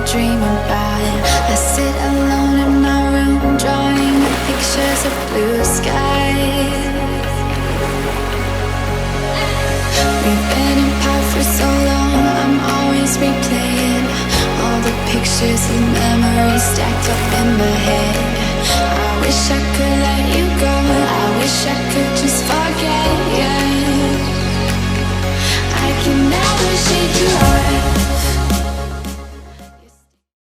dream about. I sit alone in my room, drawing pictures of blue skies. We've been apart for so long, I'm always replaying all the pictures and memories stacked up in my head. I wish I could let you go, I wish I could just forget you. I can never shake you off.